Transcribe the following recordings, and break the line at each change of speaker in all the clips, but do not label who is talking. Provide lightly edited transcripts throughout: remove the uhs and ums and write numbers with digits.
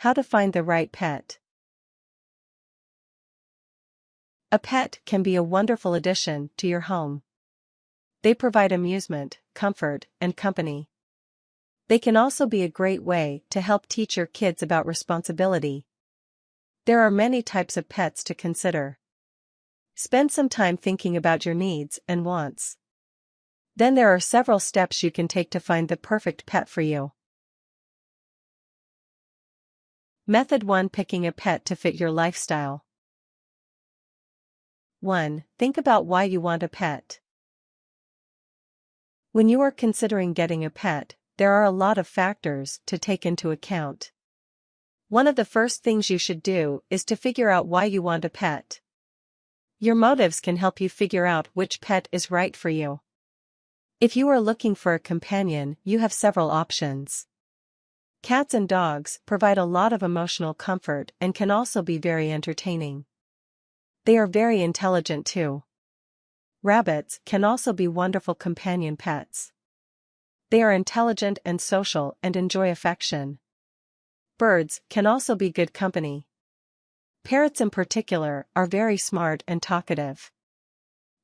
How to find the right pet. A pet can be a wonderful addition to your home. They provide amusement, comfort, and company. They can also be a great way to help teach your kids about responsibility. There are many types of pets to consider. Spend some time thinking about your needs and wants. Then there are several steps you can take to find the perfect pet for you. Method 1: Picking a pet to fit your lifestyle. 1. Think about why you want a pet. When you are considering getting a pet, there are a lot of factors to take into account. One of the first things you should do is to figure out why you want a pet. Your motives can help you figure out which pet is right for you. If you are looking for a companion, you have several options. Cats and dogs provide a lot of emotional comfort and can also be very entertaining. They are very intelligent too. Rabbits can also be wonderful companion pets. They are intelligent and social and enjoy affection. Birds can also be good company. Parrots in particular are very smart and talkative.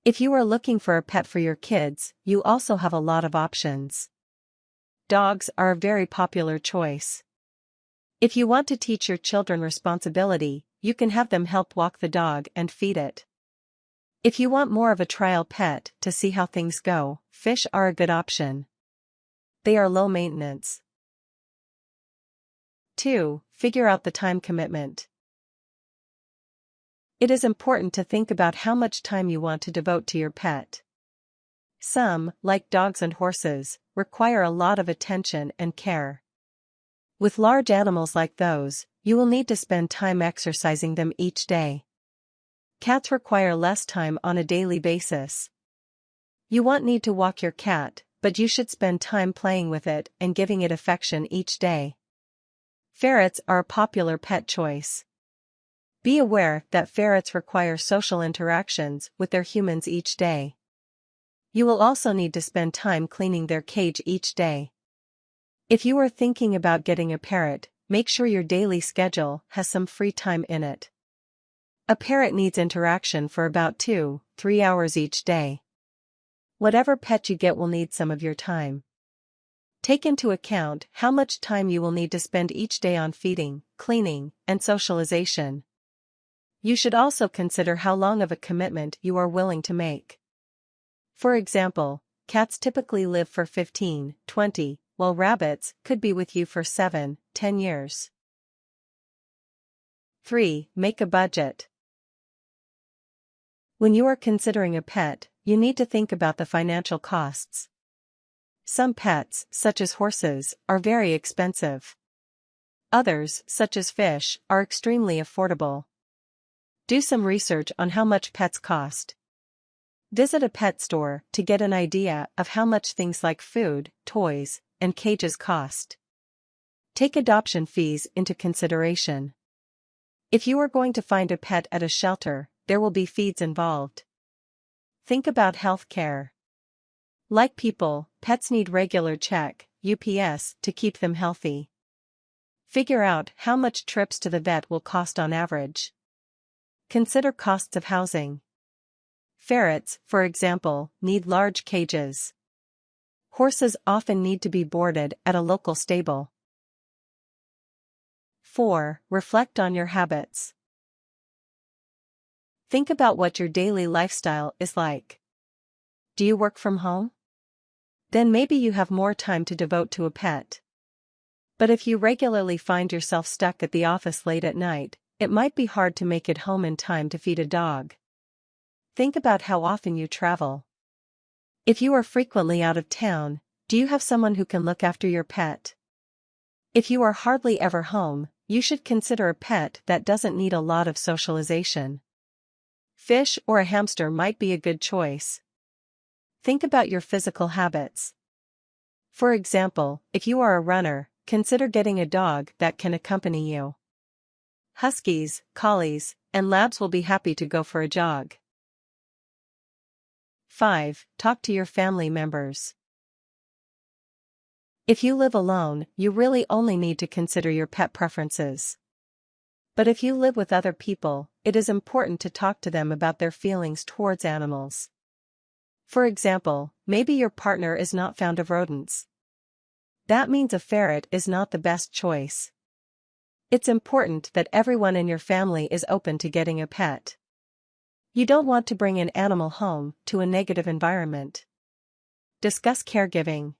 If you are looking for a pet for your kids, you also have a lot of options. Dogs are a very popular choice. If you want to teach your children responsibility, you can have them help walk the dog and feed it. If you want more of a trial pet to see how things go, fish are a good option. They are low maintenance. 2. Figure out the time commitment. It is important to think about how much time you want to devote to your pet. Some, like dogs and horses, require a lot of attention and care. With large animals like those, you will need to spend time exercising them each day. Cats require less time on a daily basis. You won't need to walk your cat, but you should spend time playing with it and giving it affection each day. Ferrets are a popular pet choice. Be aware that ferrets require social interactions with their humans each day. You will also need to spend time cleaning their cage each day. If you are thinking about getting a parrot, make sure your daily schedule has some free time in it. A parrot needs interaction for about 2-3 hours each day. Whatever pet you get will need some of your time. Take into account how much time you will need to spend each day on feeding, cleaning, and socialization. You should also consider how long of a commitment you are willing to make. For example, cats typically live for 15-20, while rabbits could be with you for 7-10 years. 3. Make a budget. When you are considering a pet, you need to think about the financial costs. Some pets, such as horses, are very expensive. Others, such as fish, are extremely affordable. Do some research on how much pets cost. Visit a pet store to get an idea of how much things like food, toys, and cages cost. Take adoption fees into consideration. If you are going to find a pet at a shelter, there will be fees involved. Think about health care. Like people, pets need regular UPS to keep them healthy. Figure out how much trips to the vet will cost on average. Consider costs of housing. Ferrets, for example, need large cages. Horses often need to be boarded at a local stable. 4. Reflect on your habits. Think about what your daily lifestyle is like. Do you work from home? Then maybe you have more time to devote to a pet. But if you regularly find yourself stuck at the office late at night, it might be hard to make it home in time to feed a dog. Think about how often you travel. If you are frequently out of town, do you have someone who can look after your pet? If you are hardly ever home, you should consider a pet that doesn't need a lot of socialization. Fish or a hamster might be a good choice. Think about your physical habits. For example, if you are a runner, consider getting a dog that can accompany you. Huskies, collies, and labs will be happy to go for a jog. 5. Talk to your family members. If you live alone, you really only need to consider your pet preferences. But if you live with other people, it is important to talk to them about their feelings towards animals. For example, maybe your partner is not fond of rodents. That means a ferret is not the best choice. It's important that everyone in your family is open to getting a pet. You don't want to bring an animal home to a negative environment. Discuss caregiving.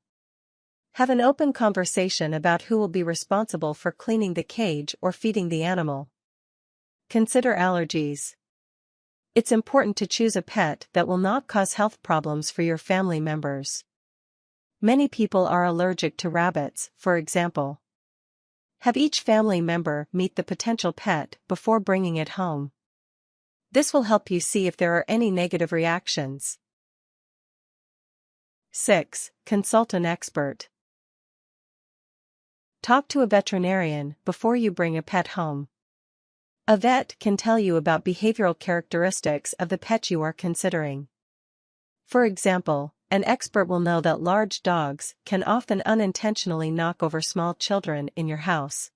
Have an open conversation about who will be responsible for cleaning the cage or feeding the animal. Consider allergies. It's important to choose a pet that will not cause health problems for your family members. Many people are allergic to rabbits, for example. Have each family member meet the potential pet before bringing it home. This will help you see if there are any negative reactions. 6. Consult an expert. Talk to a veterinarian before you bring a pet home. A vet can tell you about behavioral characteristics of the pet you are considering. For example, an expert will know that large dogs can often unintentionally knock over small children in your house.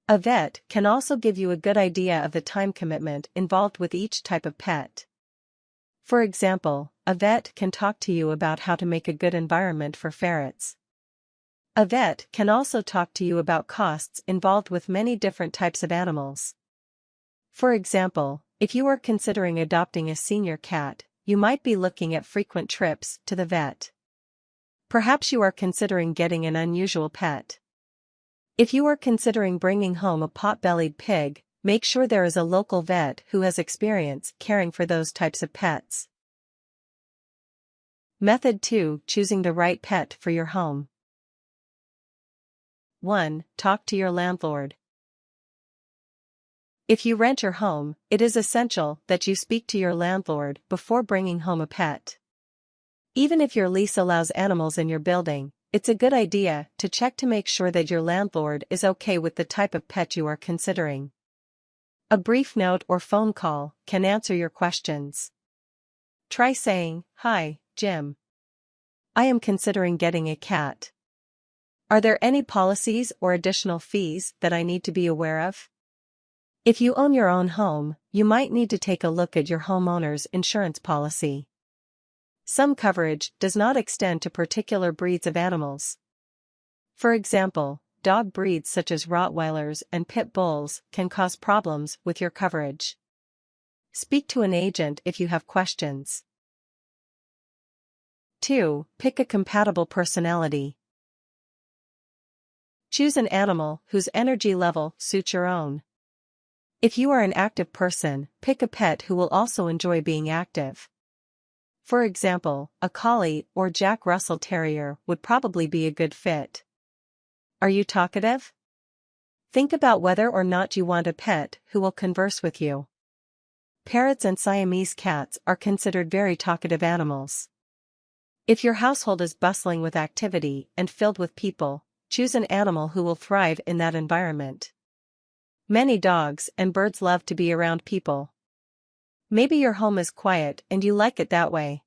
A vet can also give you a good idea of the time commitment involved with each type of pet. For example, a vet can talk to you about how to make a good environment for ferrets. A vet can also talk to you about costs involved with many different types of animals. For example, if you are considering adopting a senior cat, you might be looking at frequent trips to the vet. Perhaps you are considering getting an unusual pet. If you are considering bringing home a pot-bellied pig, make sure there is a local vet who has experience caring for those types of pets. Method 2: Choosing the right pet for your home. 1. Talk to your landlord. If you rent your home, it is essential that you speak to your landlord before bringing home a pet. Even if your lease allows animals in your building, it's a good idea to check to make sure that your landlord is okay with the type of pet you are considering. A brief note or phone call can answer your questions. Try saying, "Hi, Jim. I am considering getting a cat. Are there any policies or additional fees that I need to be aware of?" If you own your own home, you might need to take a look at your homeowner's insurance policy. Some coverage does not extend to particular breeds of animals. For example, dog breeds such as Rottweilers and Pit Bulls can cause problems with your coverage. Speak to an agent if you have questions. 2. Pick a compatible personality. Choose an animal whose energy level suits your own. If you are an active person, pick a pet who will also enjoy being active. For example, a collie or Jack Russell Terrier would probably be a good fit. Are you talkative? Think about whether or not you want a pet who will converse with you. Parrots and Siamese cats are considered very talkative animals. If your household is bustling with activity and filled with people, choose an animal who will thrive in that environment. Many dogs and birds love to be around people. Maybe your home is quiet and you like it that way.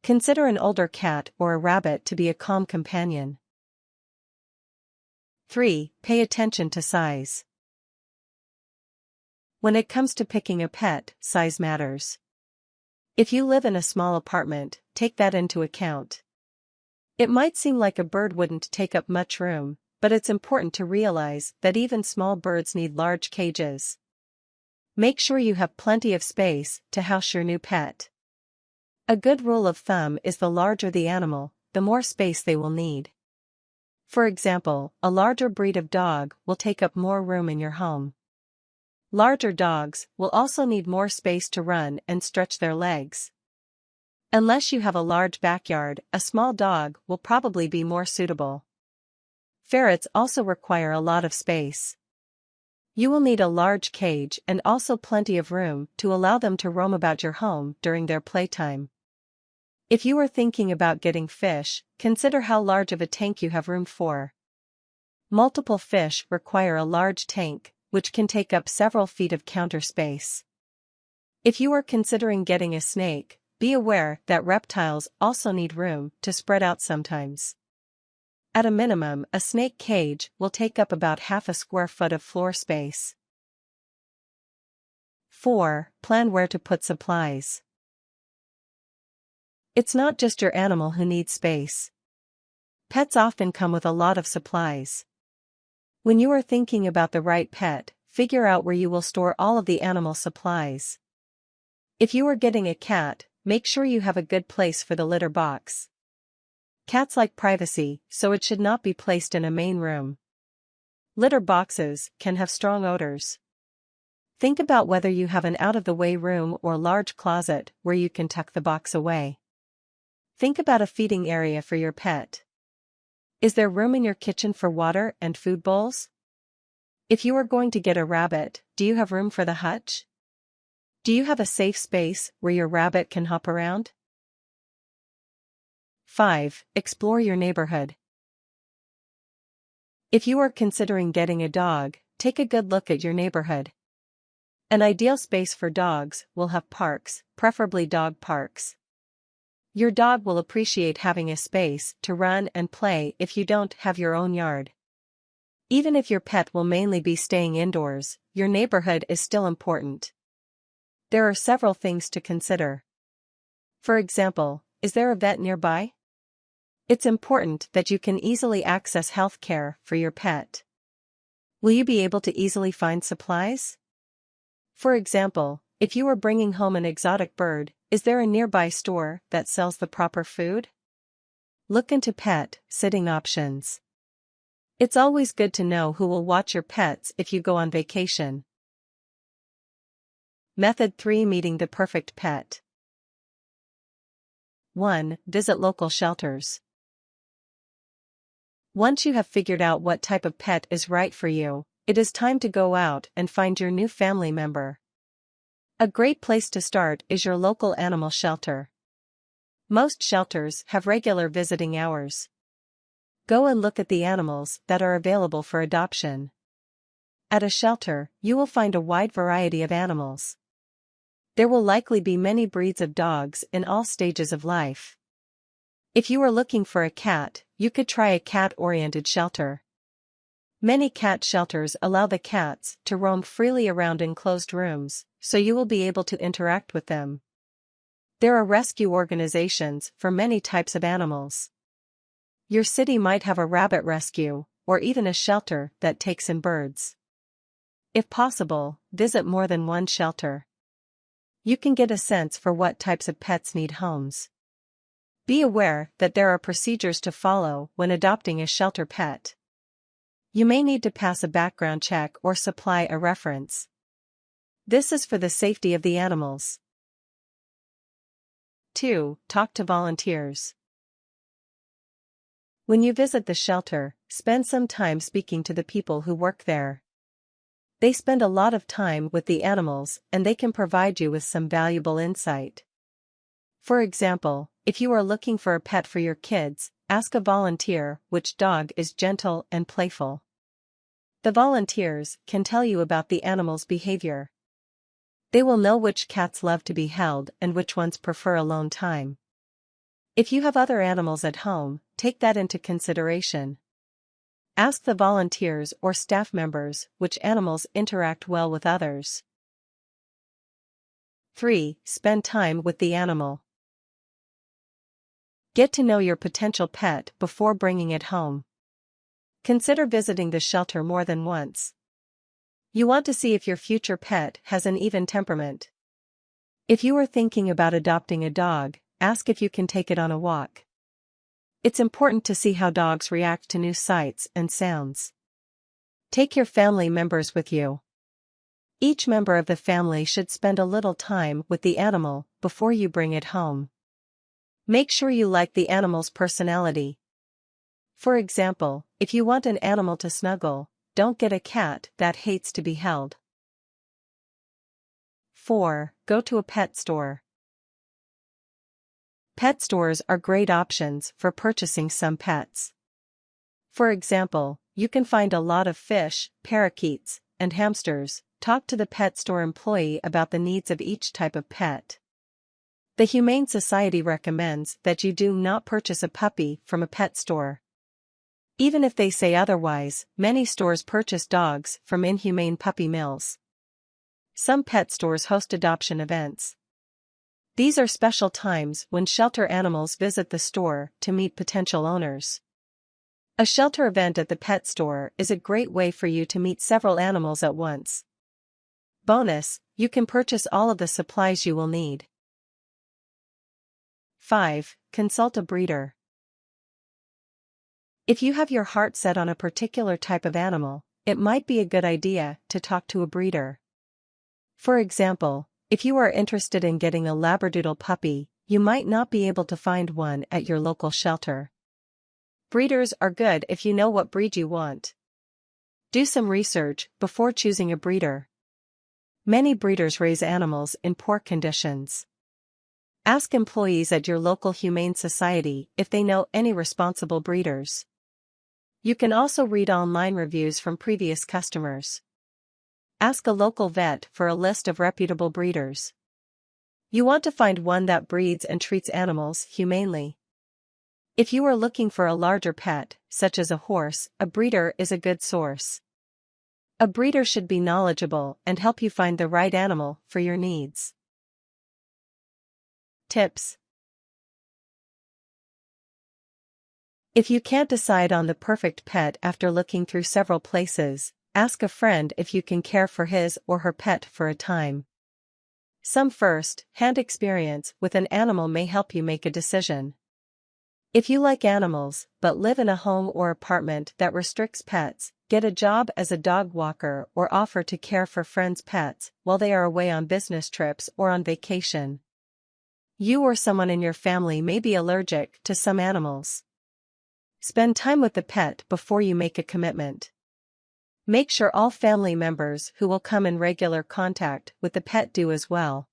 Consider an older cat or a rabbit to be a calm companion. 3. Pay attention to size. When it comes to picking a pet, size matters. If you live in a small apartment, take that into account. It might seem like a bird wouldn't take up much room, but it's important to realize that even small birds need large cages. Make sure you have plenty of space to house your new pet. A good rule of thumb is the larger the animal, the more space they will need. For example, a larger breed of dog will take up more room in your home. Larger dogs will also need more space to run and stretch their legs. Unless you have a large backyard, a small dog will probably be more suitable. Ferrets also require a lot of space. You will need a large cage and also plenty of room to allow them to roam about your home during their playtime. If you are thinking about getting fish, consider how large of a tank you have room for. Multiple fish require a large tank, which can take up several feet of counter space. If you are considering getting a snake, be aware that reptiles also need room to spread out sometimes. At a minimum, a snake cage will take up about half a square foot of floor space. 4. Plan where to put supplies. It's not just your animal who needs space. Pets often come with a lot of supplies. When you are thinking about the right pet, figure out where you will store all of the animal supplies. If you are getting a cat, make sure you have a good place for the litter box. Cats like privacy, so it should not be placed in a main room. Litter boxes can have strong odors. Think about whether you have an out-of-the-way room or large closet where you can tuck the box away. Think about a feeding area for your pet. Is there room in your kitchen for water and food bowls? If you are going to get a rabbit, do you have room for the hutch? Do you have a safe space where your rabbit can hop around? 5. Explore your neighborhood. If you are considering getting a dog, take a good look at your neighborhood. An ideal space for dogs will have parks, preferably dog parks. Your dog will appreciate having a space to run and play if you don't have your own yard. Even if your pet will mainly be staying indoors, your neighborhood is still important. There are several things to consider. For example, is there a vet nearby? It's important that you can easily access health care for your pet. Will you be able to easily find supplies? For example, if you are bringing home an exotic bird, is there a nearby store that sells the proper food? Look into pet sitting options. It's always good to know who will watch your pets if you go on vacation. Method 3. Meeting the perfect pet. 1. Visit local shelters. Once you have figured out what type of pet is right for you, it is time to go out and find your new family member. A great place to start is your local animal shelter. Most shelters have regular visiting hours. Go and look at the animals that are available for adoption. At a shelter, you will find a wide variety of animals. There will likely be many breeds of dogs in all stages of life. If you are looking for a cat, you could try a cat-oriented shelter. Many cat shelters allow the cats to roam freely around enclosed rooms, so you will be able to interact with them. There are rescue organizations for many types of animals. Your city might have a rabbit rescue, or even a shelter that takes in birds. If possible, visit more than one shelter. You can get a sense for what types of pets need homes. Be aware that there are procedures to follow when adopting a shelter pet. You may need to pass a background check or supply a reference. This is for the safety of the animals. 2. Talk to volunteers. When you visit the shelter, spend some time speaking to the people who work there. They spend a lot of time with the animals and they can provide you with some valuable insight. For example, if you are looking for a pet for your kids, ask a volunteer which dog is gentle and playful. The volunteers can tell you about the animal's behavior. They will know which cats love to be held and which ones prefer alone time. If you have other animals at home, take that into consideration. Ask the volunteers or staff members which animals interact well with others. 3. Spend time with the animal. Get to know your potential pet before bringing it home. Consider visiting the shelter more than once. You want to see if your future pet has an even temperament. If you are thinking about adopting a dog, ask if you can take it on a walk. It's important to see how dogs react to new sights and sounds. Take your family members with you. Each member of the family should spend a little time with the animal before you bring it home. Make sure you like the animal's personality. For example, if you want an animal to snuggle, don't get a cat that hates to be held. 4. Go to a pet store. Pet stores are great options for purchasing some pets. For example, you can find a lot of fish, parakeets, and hamsters. Talk to the pet store employee about the needs of each type of pet. The Humane Society recommends that you do not purchase a puppy from a pet store. Even if they say otherwise, many stores purchase dogs from inhumane puppy mills. Some pet stores host adoption events. These are special times when shelter animals visit the store to meet potential owners. A shelter event at the pet store is a great way for you to meet several animals at once. Bonus, you can purchase all of the supplies you will need. 5. Consult a breeder. If you have your heart set on a particular type of animal, it might be a good idea to talk to a breeder. For example, if you are interested in getting a Labradoodle puppy, you might not be able to find one at your local shelter. Breeders are good if you know what breed you want. Do some research before choosing a breeder. Many breeders raise animals in poor conditions. Ask employees at your local humane society if they know any responsible breeders. You can also read online reviews from previous customers. Ask a local vet for a list of reputable breeders. You want to find one that breeds and treats animals humanely. If you are looking for a larger pet, such as a horse, a breeder is a good source. A breeder should be knowledgeable and help you find the right animal for your needs. Tips. If you can't decide on the perfect pet after looking through several places, ask a friend if you can care for his or her pet for a time. Some first-hand experience with an animal may help you make a decision. If you like animals but live in a home or apartment that restricts pets, get a job as a dog walker or offer to care for friends' pets while they are away on business trips or on vacation. You or someone in your family may be allergic to some animals. Spend time with the pet before you make a commitment. Make sure all family members who will come in regular contact with the pet do as well.